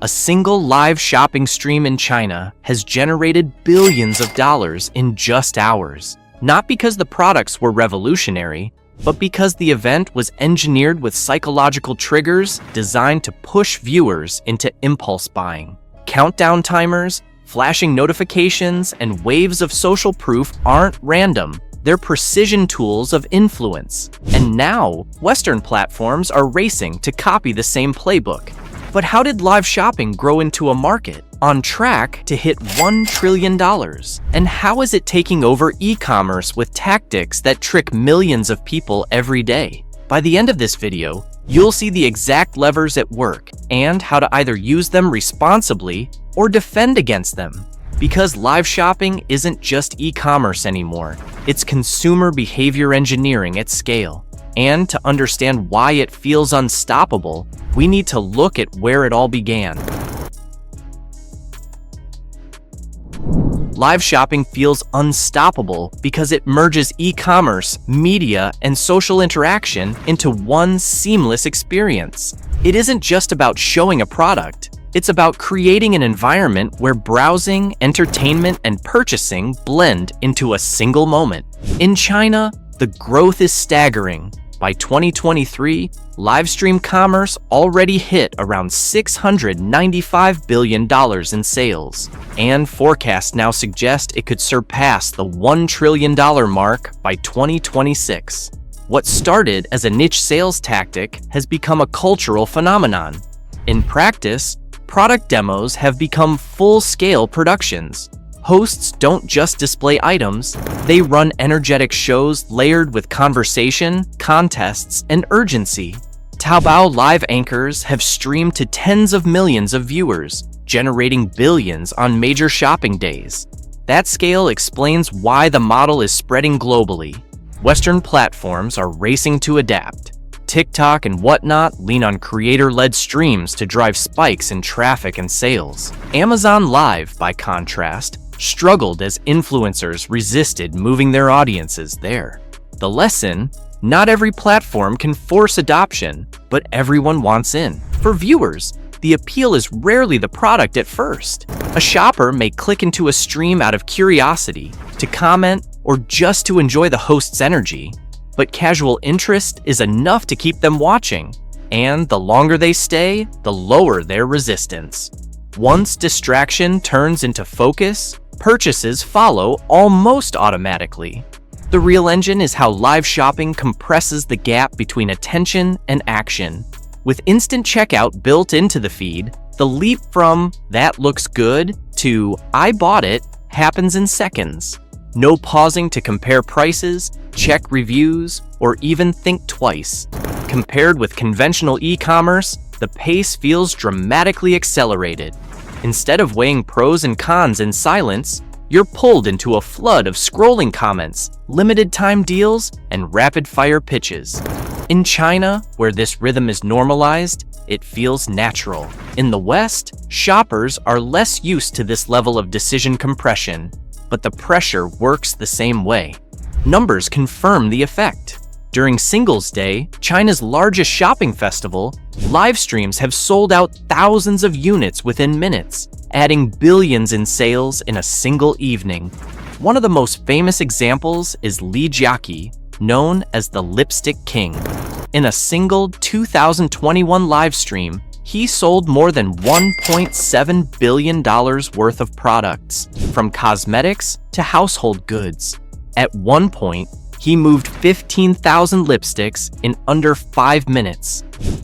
A single live shopping stream in China has generated billions of dollars in just hours. Not because the products were revolutionary, but because the event was engineered with psychological triggers designed to push viewers into impulse buying. Countdown timers, flashing notifications, and waves of social proof aren't random. They're precision tools of influence. And now, Western platforms are racing to copy the same playbook. But how did live shopping grow into a market on track to hit $1 trillion? And how is it taking over e-commerce with tactics that trick millions of people every day? By the end of this video, you'll see the exact levers at work and how to either use them responsibly or defend against them. Because live shopping isn't just e-commerce anymore, it's consumer behavior engineering at scale. And to understand why it feels unstoppable, we need to look at where it all began. Live shopping feels unstoppable because it merges e-commerce, media, and social interaction into one seamless experience. It isn't just about showing a product. It's about creating an environment where browsing, entertainment, and purchasing blend into a single moment. In China, the growth is staggering. By 2023, live stream commerce already hit around $695 billion in sales, and forecasts now suggest it could surpass the $1 trillion mark by 2026. What started as a niche sales tactic has become a cultural phenomenon. In practice, product demos have become full-scale productions. Hosts don't just display items, they run energetic shows layered with conversation, contests, and urgency. Taobao live anchors have streamed to tens of millions of viewers, generating billions on major shopping days. That scale explains why the model is spreading globally. Western platforms are racing to adapt. TikTok and whatnot lean on creator-led streams to drive spikes in traffic and sales. Amazon Live, by contrast, struggled as influencers resisted moving their audiences there. The lesson: not every platform can force adoption, but everyone wants in. For viewers, the appeal is rarely the product at first. A shopper may click into a stream out of curiosity, to comment, or just to enjoy the host's energy. But casual interest is enough to keep them watching, and the longer they stay, the lower their resistance. Once distraction turns into focus, purchases follow almost automatically. The real engine is how live shopping compresses the gap between attention and action. With instant checkout built into the feed, the leap from "that looks good" to "I bought it" happens in seconds. No pausing to compare prices, check reviews, or even think twice. Compared with conventional e-commerce, the pace feels dramatically accelerated. Instead of weighing pros and cons in silence, you're pulled into a flood of scrolling comments, limited time deals, and rapid-fire pitches. In China, where this rhythm is normalized, it feels natural. In the West, shoppers are less used to this level of decision compression, but the pressure works the same way. Numbers confirm the effect. During Singles Day, China's largest shopping festival, live streams have sold out thousands of units within minutes, adding billions in sales in a single evening. One of the most famous examples is Li Jiaqi, known as the Lipstick King. In a single 2021 live stream, he sold more than $1.7 billion worth of products, from cosmetics to household goods. At one point, he moved 15,000 lipsticks in under 5 minutes.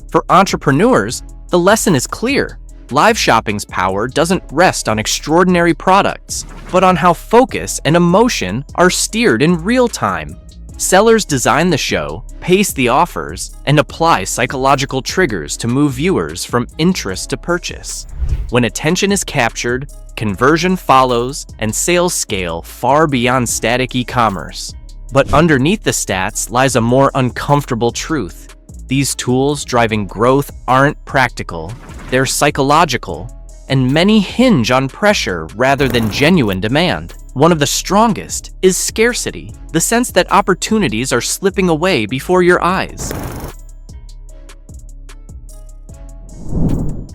For entrepreneurs, the lesson is clear. Live shopping's power doesn't rest on extraordinary products, but on how focus and emotion are steered in real time. Sellers design the show, pace the offers, and apply psychological triggers to move viewers from interest to purchase. When attention is captured, conversion follows, and sales scale far beyond static e-commerce. But underneath the stats lies a more uncomfortable truth. These tools driving growth aren't practical, they're psychological, and many hinge on pressure rather than genuine demand. One of the strongest is scarcity, the sense that opportunities are slipping away before your eyes.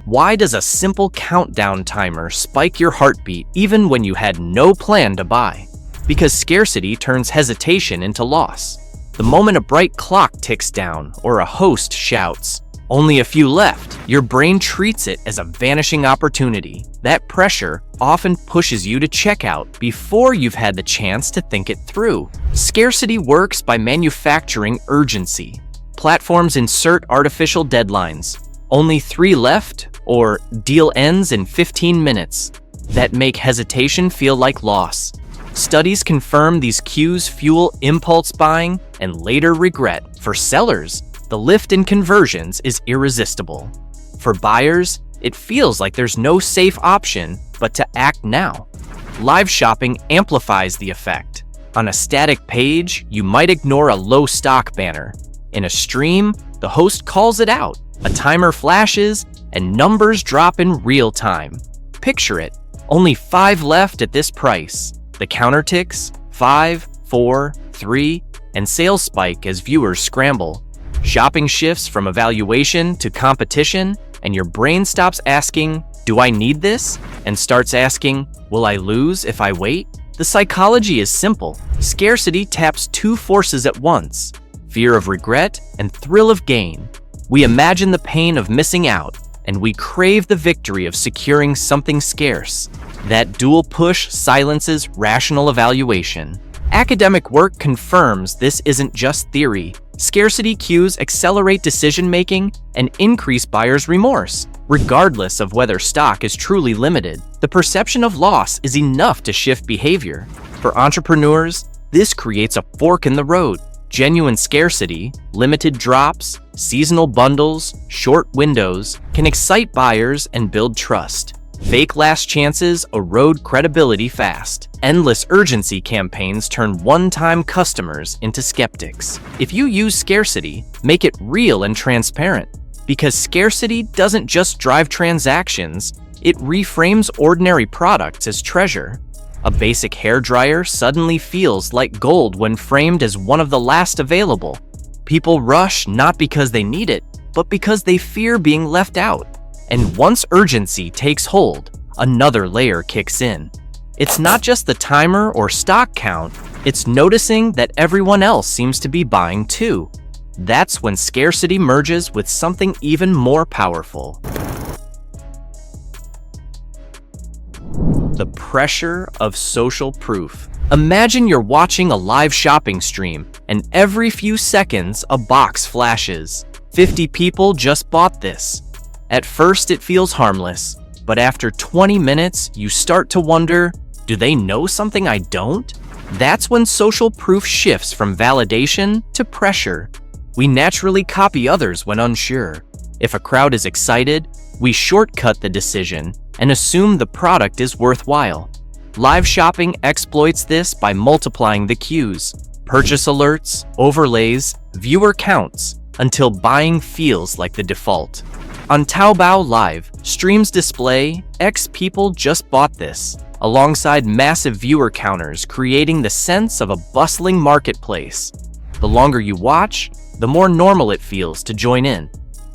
Why does a simple countdown timer spike your heartbeat even when you had no plan to buy? Because scarcity turns hesitation into loss. The moment a bright clock ticks down or a host shouts, "Only a few left," your brain treats it as a vanishing opportunity. That pressure often pushes you to check out before you've had the chance to think it through. Scarcity works by manufacturing urgency. Platforms insert artificial deadlines, "Only 3 left," or "Deal ends in 15 minutes," that make hesitation feel like loss. Studies confirm these cues fuel impulse buying and later regret. For sellers, the lift in conversions is irresistible. For buyers, it feels like there's no safe option but to act now. Live shopping amplifies the effect. On a static page, you might ignore a low stock banner. In a stream, the host calls it out. A timer flashes, and numbers drop in real time. Picture it, only 5 left at this price. The counter ticks, 5, 4, 3, and sales spike as viewers scramble. Shopping shifts from evaluation to competition, and your brain stops asking, "Do I need this?" and starts asking, "Will I lose if I wait?" The psychology is simple. Scarcity taps 2 forces at once: fear of regret and thrill of gain. We imagine the pain of missing out, and we crave the victory of securing something scarce. That dual push silences rational evaluation. Academic work confirms this isn't just theory. Scarcity cues accelerate decision-making and increase buyers' remorse. Regardless of whether stock is truly limited, the perception of loss is enough to shift behavior. For entrepreneurs, this creates a fork in the road. Genuine scarcity, limited drops, seasonal bundles, short windows can excite buyers and build trust. Fake last chances erode credibility fast. Endless urgency campaigns turn one-time customers into skeptics. If you use scarcity, make it real and transparent. Because scarcity doesn't just drive transactions, it reframes ordinary products as treasure. A basic hairdryer suddenly feels like gold when framed as one of the last available. People rush not because they need it, but because they fear being left out. And once urgency takes hold, another layer kicks in. It's not just the timer or stock count, it's noticing that everyone else seems to be buying too. That's when scarcity merges with something even more powerful. The pressure of social proof. Imagine you're watching a live shopping stream, and every few seconds a box flashes. 50 people just bought this. At first it feels harmless, but after 20 minutes you start to wonder, do they know something I don't? That's when social proof shifts from validation to pressure. We naturally copy others when unsure. If a crowd is excited, we shortcut the decision and assume the product is worthwhile. Live shopping exploits this by multiplying the cues, purchase alerts, overlays, viewer counts, until buying feels like the default. On Taobao Live, streams display X people just bought this, alongside massive viewer counters, creating the sense of a bustling marketplace. The longer you watch, the more normal it feels to join in.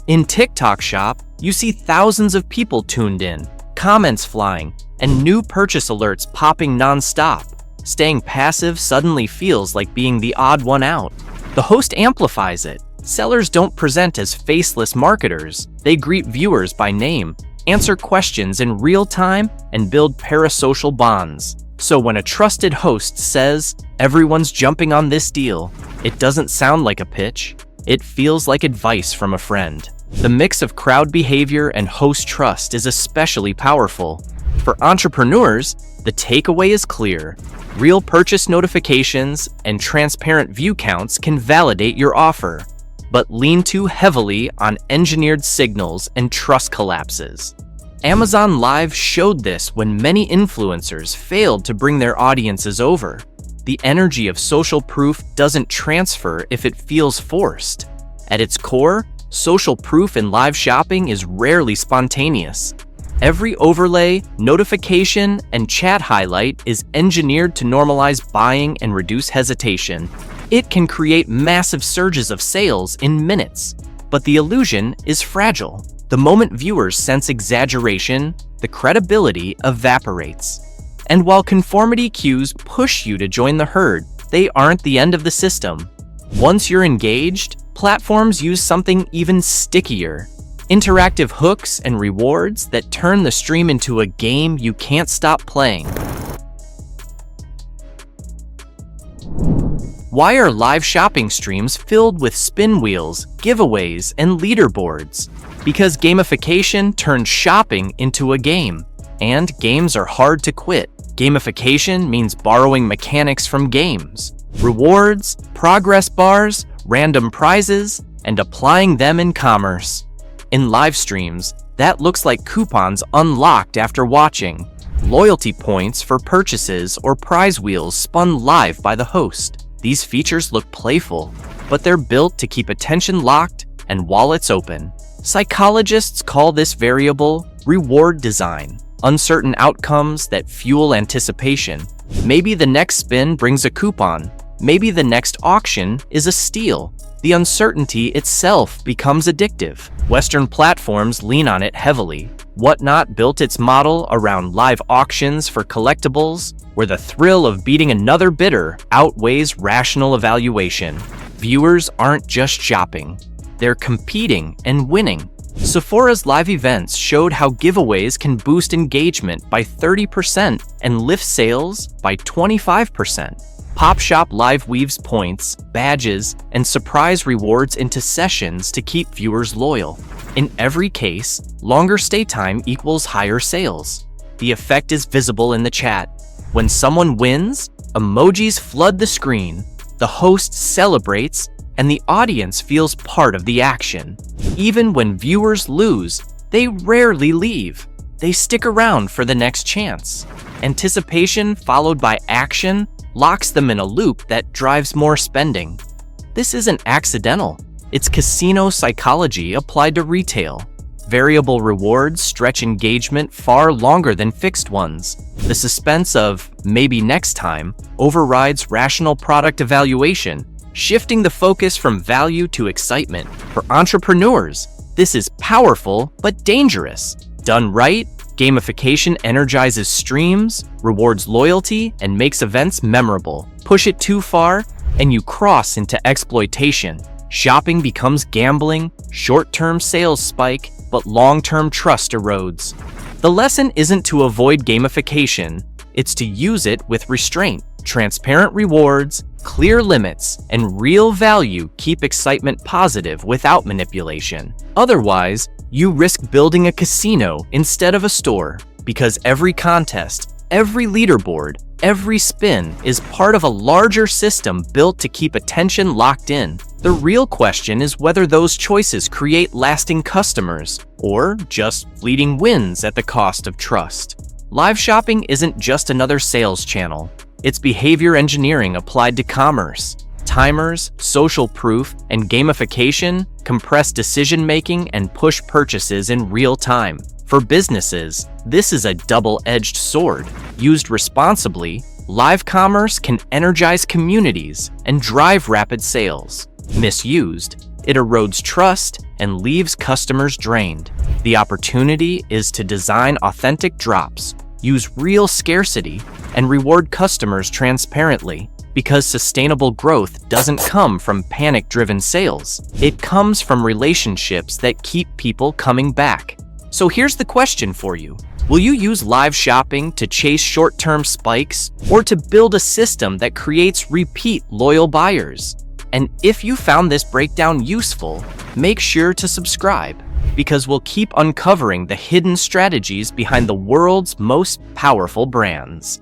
In TikTok Shop, you see thousands of people tuned in, comments flying, and new purchase alerts popping non-stop. Staying passive suddenly feels like being the odd one out. The host amplifies it. Sellers don't present as faceless marketers. They greet viewers by name, answer questions in real time, and build parasocial bonds. So when a trusted host says, "Everyone's jumping on this deal," it doesn't sound like a pitch. It feels like advice from a friend. The mix of crowd behavior and host trust is especially powerful. For entrepreneurs, the takeaway is clear. Real purchase notifications and transparent view counts can validate your offer, but lean too heavily on engineered signals and trust collapses. Amazon Live showed this when many influencers failed to bring their audiences over. The energy of social proof doesn't transfer if it feels forced. At its core, social proof in live shopping is rarely spontaneous. Every overlay, notification, and chat highlight is engineered to normalize buying and reduce hesitation. It can create massive surges of sales in minutes, but the illusion is fragile. The moment viewers sense exaggeration, the credibility evaporates. And while conformity cues push you to join the herd, they aren't the end of the system. Once you're engaged, platforms use something even stickier. Interactive hooks and rewards that turn the stream into a game you can't stop playing. Why are live shopping streams filled with spin wheels, giveaways, and leaderboards? Because gamification turns shopping into a game, and games are hard to quit. Gamification means borrowing mechanics from games, rewards, progress bars, random prizes, and applying them in commerce. In live streams, that looks like coupons unlocked after watching, loyalty points for purchases, or prize wheels spun live by the host. These features look playful, but they're built to keep attention locked and wallets open. Psychologists call this variable reward design. Uncertain outcomes that fuel anticipation. Maybe the next spin brings a coupon. Maybe the next auction is a steal. The uncertainty itself becomes addictive. Western platforms lean on it heavily. Whatnot built its model around live auctions for collectibles, where the thrill of beating another bidder outweighs rational evaluation. Viewers aren't just shopping. They're competing and winning. Sephora's live events showed how giveaways can boost engagement by 30% and lift sales by 25%. PopShop Live weaves points, badges, and surprise rewards into sessions to keep viewers loyal. In every case, longer stay time equals higher sales. The effect is visible in the chat. When someone wins, emojis flood the screen, the host celebrates, and the audience feels part of the action. Even when viewers lose, they rarely leave. They stick around for the next chance. Anticipation followed by action locks them in a loop that drives more spending. This isn't accidental. It's casino psychology applied to retail. Variable rewards stretch engagement far longer than fixed ones. The suspense of maybe next time overrides rational product evaluation, shifting the focus from value to excitement. For entrepreneurs, this is powerful but dangerous. Done right, gamification energizes streams, rewards loyalty, and makes events memorable. Push it too far, and you cross into exploitation. Shopping becomes gambling, short-term sales spike, but long-term trust erodes. The lesson isn't to avoid gamification, it's to use it with restraint. Transparent rewards, clear limits, and real value keep excitement positive without manipulation. Otherwise, you risk building a casino instead of a store, because every contest, every leaderboard, every spin is part of a larger system built to keep attention locked in. The real question is whether those choices create lasting customers, or just fleeting wins at the cost of trust. Live shopping isn't just another sales channel. It's behavior engineering applied to commerce. Timers, social proof, and gamification compress decision-making and push purchases in real time. For businesses, this is a double-edged sword. Used responsibly, live commerce can energize communities and drive rapid sales. Misused, it erodes trust and leaves customers drained. The opportunity is to design authentic drops, use real scarcity, and reward customers transparently. Because sustainable growth doesn't come from panic-driven sales. It comes from relationships that keep people coming back. So here's the question for you. Will you use live shopping to chase short-term spikes, or to build a system that creates repeat loyal buyers? And if you found this breakdown useful, make sure to subscribe, because we'll keep uncovering the hidden strategies behind the world's most powerful brands.